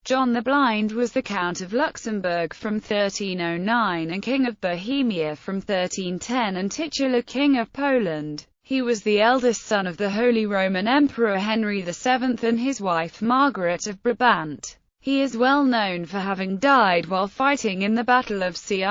John the Blind was the Count of Luxembourg from 1309 and King of Bohemia from 1310 and titular King of Poland. He was the eldest son of the Holy Roman Emperor Henry VII and his wife Margaret of Brabant. He is well known for having died while fighting in the Battle of Crécy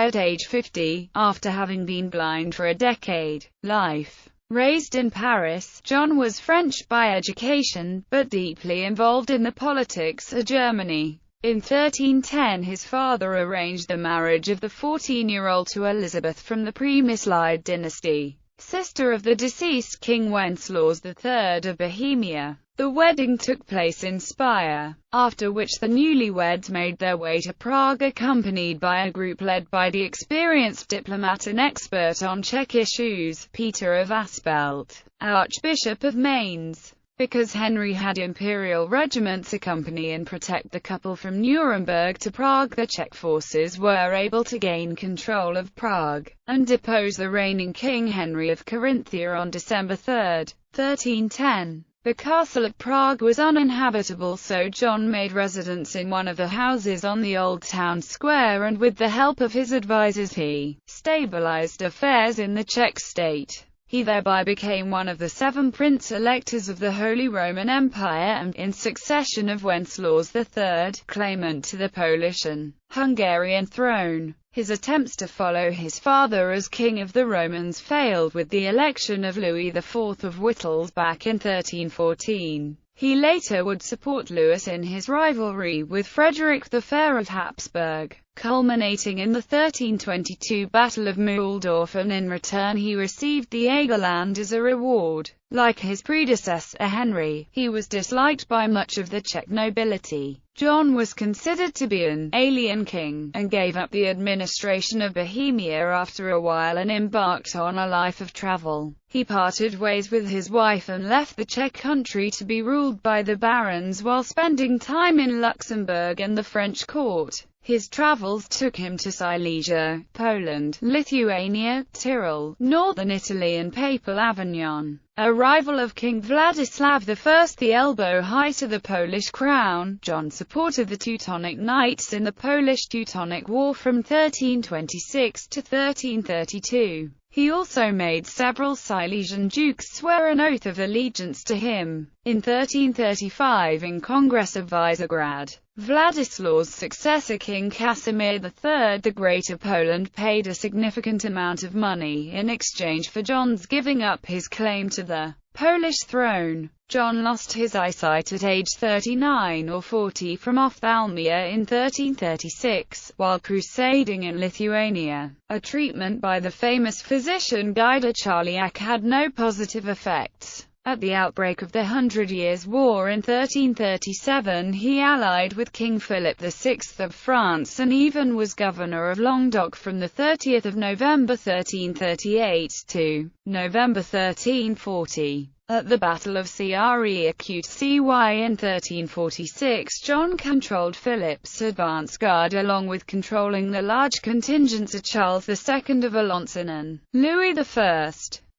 at age 50, after having been blind for a decade. Life. Raised in Paris, John was French by education, but deeply involved in the politics of Germany. In 1310 his father arranged the marriage of the 14-year-old to Elizabeth from the Przemyslid dynasty, sister of the deceased King Wenceslaus III of Bohemia. The wedding took place in Speyer, after which the newlyweds made their way to Prague accompanied by a group led by the experienced diplomat and expert on Czech issues, Peter of Aspelt, Archbishop of Mainz. Because Henry had imperial regiments accompany and protect the couple from Nuremberg to Prague, the Czech forces were able to gain control of Prague, and depose the reigning King Henry of Carinthia on December 3, 1310. The castle at Prague was uninhabitable, so John made residence in one of the houses on the old town square, and with the help of his advisors he stabilized affairs in the Czech state. He thereby became one of the 7 prince-electors of the Holy Roman Empire and, in succession of Wenceslaus III, claimant to the Polish and Hungarian throne. His attempts to follow his father as king of the Romans failed with the election of Louis IV of Wittelsbach in 1314. He later would support Louis in his rivalry with Frederick the Fair of Habsburg, culminating in the 1322 Battle of Mühldorf, and in return he received the Egerland as a reward. Like his predecessor Henry, he was disliked by much of the Czech nobility. John was considered to be an alien king, and gave up the administration of Bohemia after a while and embarked on a life of travel. He parted ways with his wife and left the Czech country to be ruled by the barons while spending time in Luxembourg and the French court. His travels took him to Silesia, Poland, Lithuania, Tyrol, northern Italy and Papal Avignon. A rival of King Vladislav I, the elbow-high to the Polish crown, John supported the Teutonic Knights in the Polish-Teutonic War from 1326 to 1332. He also made several Silesian dukes swear an oath of allegiance to him. In 1335, in Congress of Visegrad, Vladislaus' successor King Casimir III the Great of Poland paid a significant amount of money in exchange for John's giving up his claim to the Polish throne. John lost his eyesight at age 39 or 40 from ophthalmia in 1336, while crusading in Lithuania. A treatment by the famous physician Gyda Charliak had no positive effects. At the outbreak of the Hundred Years' War in 1337 he allied with King Philip VI of France and even was governor of Languedoc from the 30th of November 1338 to November 1340. At the Battle of Crécy in 1346, John controlled Philip's advance guard along with controlling the large contingents of Charles II of Alençon and Louis I,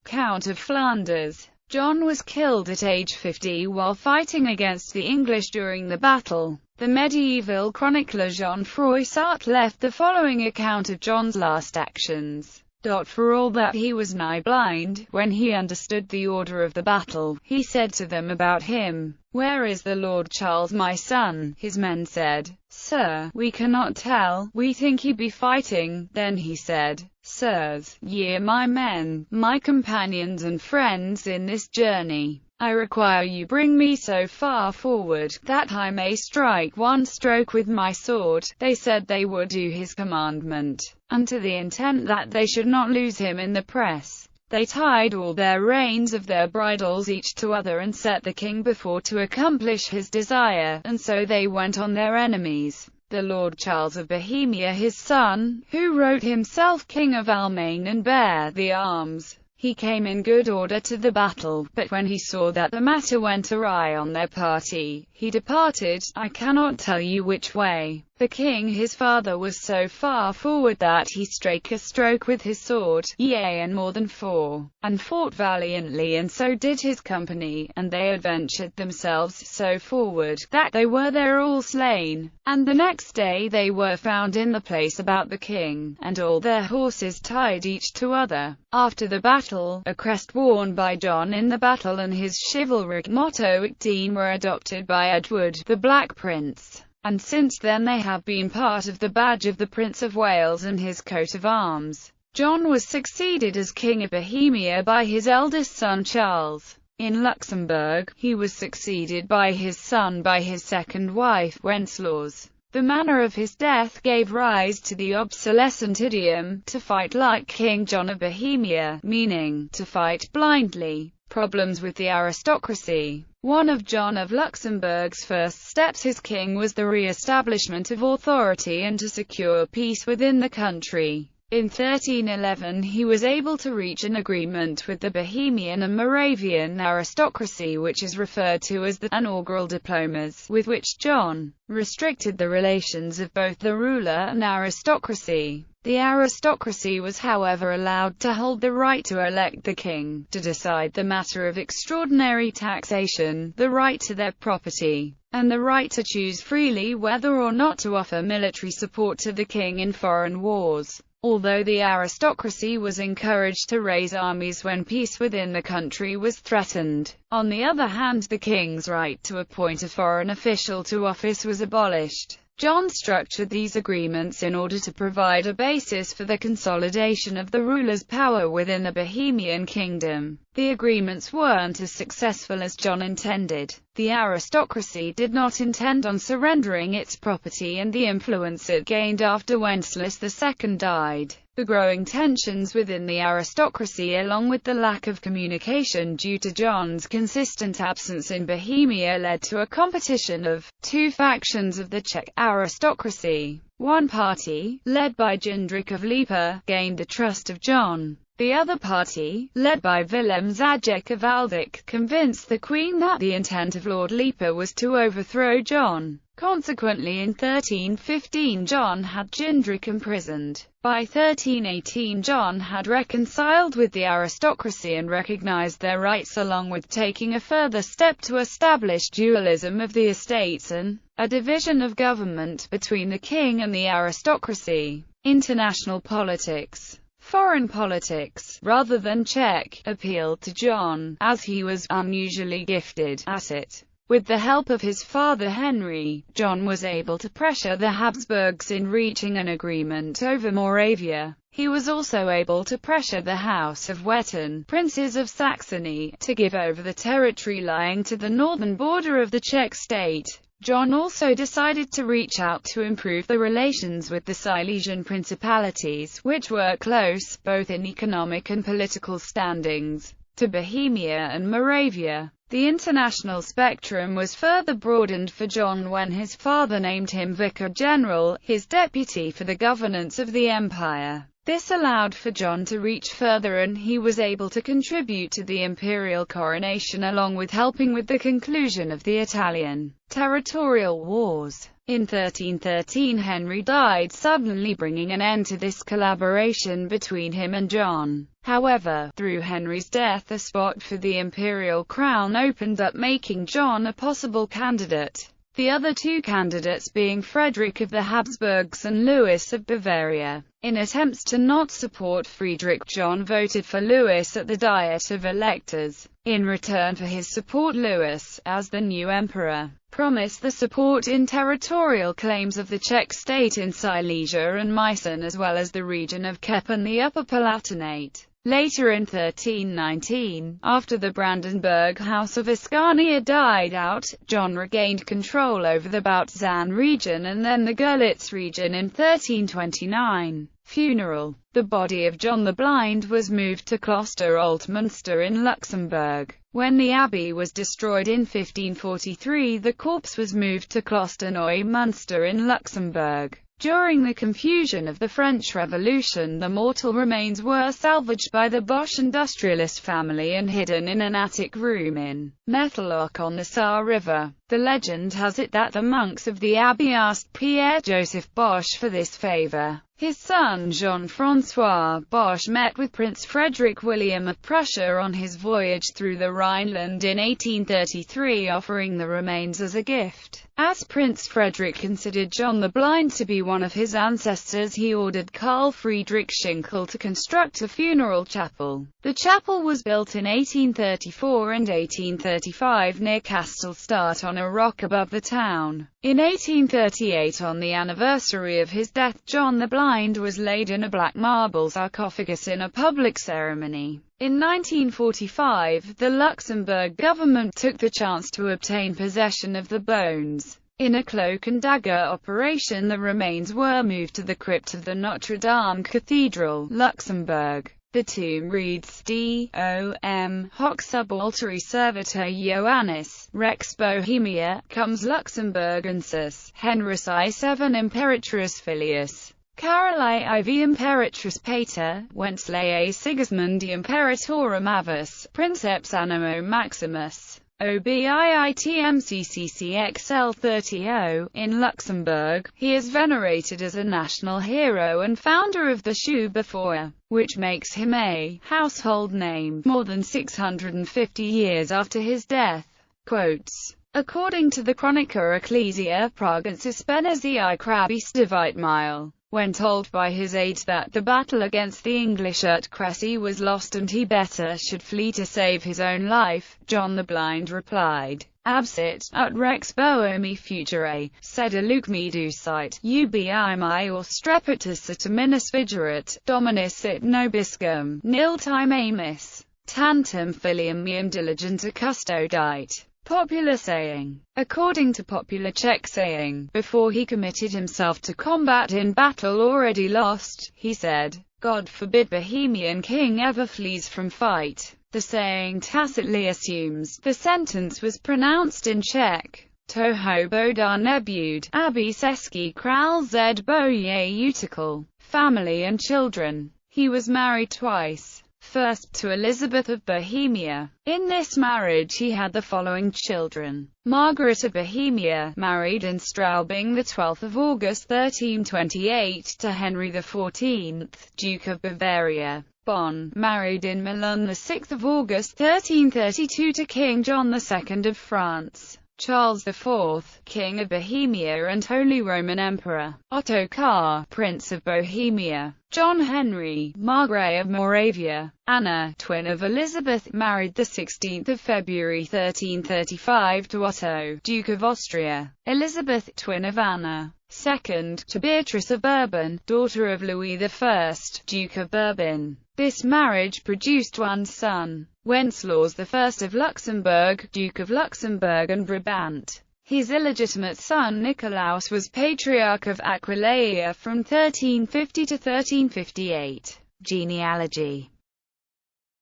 Count of Flanders. John was killed at age 50 while fighting against the English during the battle. The medieval chronicler Jean Froissart left the following account of John's last actions. For all that he was nigh blind, when he understood the order of the battle, he said to them about him, "Where is the Lord Charles my son?" His men said, "Sir, we cannot tell, we think he be fighting." Then he said, "Sirs, ye are my men, my companions and friends in this journey. I require you bring me so far forward, that I may strike one stroke with my sword." They said they would do his commandment, and to the intent that they should not lose him in the press. They tied all their reins of their bridles each to other and set the king before to accomplish his desire, and so they went on their enemies. The Lord Charles of Bohemia his son, who wrote himself King of Almaine and bare the arms, he came in good order to the battle, but when he saw that the matter went awry on their party, he departed, I cannot tell you which way, The king his father was so far forward that he strake a stroke with his sword, yea and more than 4, and fought valiantly, and so did his company, and they adventured themselves so forward, that they were there all slain. And the next day they were found in the place about the king, and all their horses tied each to other. After the battle, a crest worn by John in the battle and his chivalric motto 18 were adopted by Edward, the Black Prince. And since then they have been part of the badge of the Prince of Wales and his coat of arms. John was succeeded as King of Bohemia by his eldest son Charles. In Luxembourg, he was succeeded by his son by his second wife, Wenceslaus. The manner of his death gave rise to the obsolescent idiom, to fight like King John of Bohemia, meaning, to fight blindly. Problems with the aristocracy. One of John of Luxembourg's first steps as king was the re-establishment of authority and to secure peace within the country. In 1311 he was able to reach an agreement with the Bohemian and Moravian aristocracy, which is referred to as the inaugural diplomas, with which John restricted the relations of both the ruler and aristocracy. The aristocracy was however allowed to hold the right to elect the king, to decide the matter of extraordinary taxation, the right to their property, and the right to choose freely whether or not to offer military support to the king in foreign wars. Although the aristocracy was encouraged to raise armies when peace within the country was threatened, on the other hand the king's right to appoint a foreign official to office was abolished. John structured these agreements in order to provide a basis for the consolidation of the ruler's power within the Bohemian kingdom. The agreements weren't as successful as John intended. The aristocracy did not intend on surrendering its property and the influence it gained after Wenceslas II died. The growing tensions within the aristocracy, along with the lack of communication due to John's consistent absence in Bohemia, led to a competition of two factions of the Czech aristocracy. One party, led by Jindřich of Lipa, gained the trust of John. The other party, led by Vilém Zájek of Valdek, convinced the Queen that the intent of Lord Lipa was to overthrow John. Consequently, in 1315 John had Jindřich imprisoned. By 1318 John had reconciled with the aristocracy and recognized their rights, along with taking a further step to establish dualism of the estates and a division of government between the king and the aristocracy. International politics. Foreign politics, rather than Czech, appealed to John, as he was unusually gifted at it. With the help of his father Henry, John was able to pressure the Habsburgs in reaching an agreement over Moravia. He was also able to pressure the House of Wettin, princes of Saxony, to give over the territory lying to the northern border of the Czech state. John also decided to reach out to improve the relations with the Silesian principalities, which were close, both in economic and political standings, to Bohemia and Moravia. The international spectrum was further broadened for John when his father named him Vicar General, his deputy for the governance of the empire. This allowed for John to reach further, and he was able to contribute to the imperial coronation along with helping with the conclusion of the Italian territorial wars. In 1313 Henry died suddenly, bringing an end to this collaboration between him and John. However, through Henry's death a spot for the imperial crown opened up, making John a possible candidate. The other two candidates being Frederick of the Habsburgs and Louis of Bavaria. In attempts to not support Friedrich, John voted for Louis at the Diet of Electors. In return for his support, Louis, as the new emperor, promised the support in territorial claims of the Czech state in Silesia and Meissen, as well as the region of Kep and the Upper Palatinate. Later in 1319, after the Brandenburg House of Ascania died out, John regained control over the Bautzen region and then the Görlitz region in 1329. Funeral. The body of John the Blind was moved to Kloster Altmünster in Luxembourg. When the abbey was destroyed in 1543, the corpse was moved to Kloster Neumünster in Luxembourg. During the confusion of the French Revolution, the mortal remains were salvaged by the Bosch industrialist family and hidden in an attic room in Metteloch on the Saar River. The legend has it that the monks of the abbey asked Pierre-Joseph Bosch for this favor. His son Jean-François Bosch met with Prince Frederick William of Prussia on his voyage through the Rhineland in 1833, offering the remains as a gift. As Prince Frederick considered John the Blind to be one of his ancestors, he ordered Carl Friedrich Schinkel to construct a funeral chapel. The chapel was built in 1834 and 1835 near Kastelstadt on a rock above the town. In 1838, on the anniversary of his death, John the Blind was laid in a black marble sarcophagus in a public ceremony. In 1945, the Luxembourg government took the chance to obtain possession of the bones. In a cloak and dagger operation, the remains were moved to the crypt of the Notre Dame Cathedral, Luxembourg. The tomb reads, D.O.M. Hoc subalteri servitor Ioannis, Rex Bohemia, comes Luxembourgensis, Henris I7 Imperatrix Filius. Carolae IV Imperatrix Pater, Wenceslae Sigismundi Imperatorum Avis, Princeps Animo Maximus, OBIITMCCCXL30O, in Luxembourg. He is venerated as a national hero and founder of the Schuberfeuer, which makes him a household name, more than 650 years after his death. Quotes. According to the Chronica Ecclesia Pragensis Benezii Crabis Devite Mile, when told by his aides that the battle against the English at Crécy was lost and he better should flee to save his own life, John the Blind replied, Absit, ut rex boemi future, sed luc me ducite, ubi mi or strepitus at minus vigerat, dominus it nobiscum, nil time amis, tantum filium meum diligenta custodite. Popular saying. According to popular Czech saying, before he committed himself to combat in battle already lost, he said, God forbid Bohemian king ever flees from fight. The saying tacitly assumes the sentence was pronounced in Czech. Toho Bodar Nebud, Abi Seski Kral Zed Boye Utikal. Family and children. He was married twice. First to Elizabeth of Bohemia. In this marriage he had the following children. Margaret of Bohemia, married in Straubing 12 August 1328 to Henry XIV, Duke of Bavaria. Bonn, married in Milan 6 August 1332 to King John II of France. Charles IV, King of Bohemia and Holy Roman Emperor. Ottokar, Prince of Bohemia. John Henry, Margrave of Moravia. Anna, twin of Elizabeth, married 16 February 1335 to Otto, Duke of Austria. Elizabeth, twin of Anna. Second, to Beatrice of Bourbon, daughter of Louis I, Duke of Bourbon. This marriage produced one son, Wenceslaus I of Luxembourg, Duke of Luxembourg and Brabant. His illegitimate son Nicolaus was Patriarch of Aquileia from 1350 to 1358. Genealogy.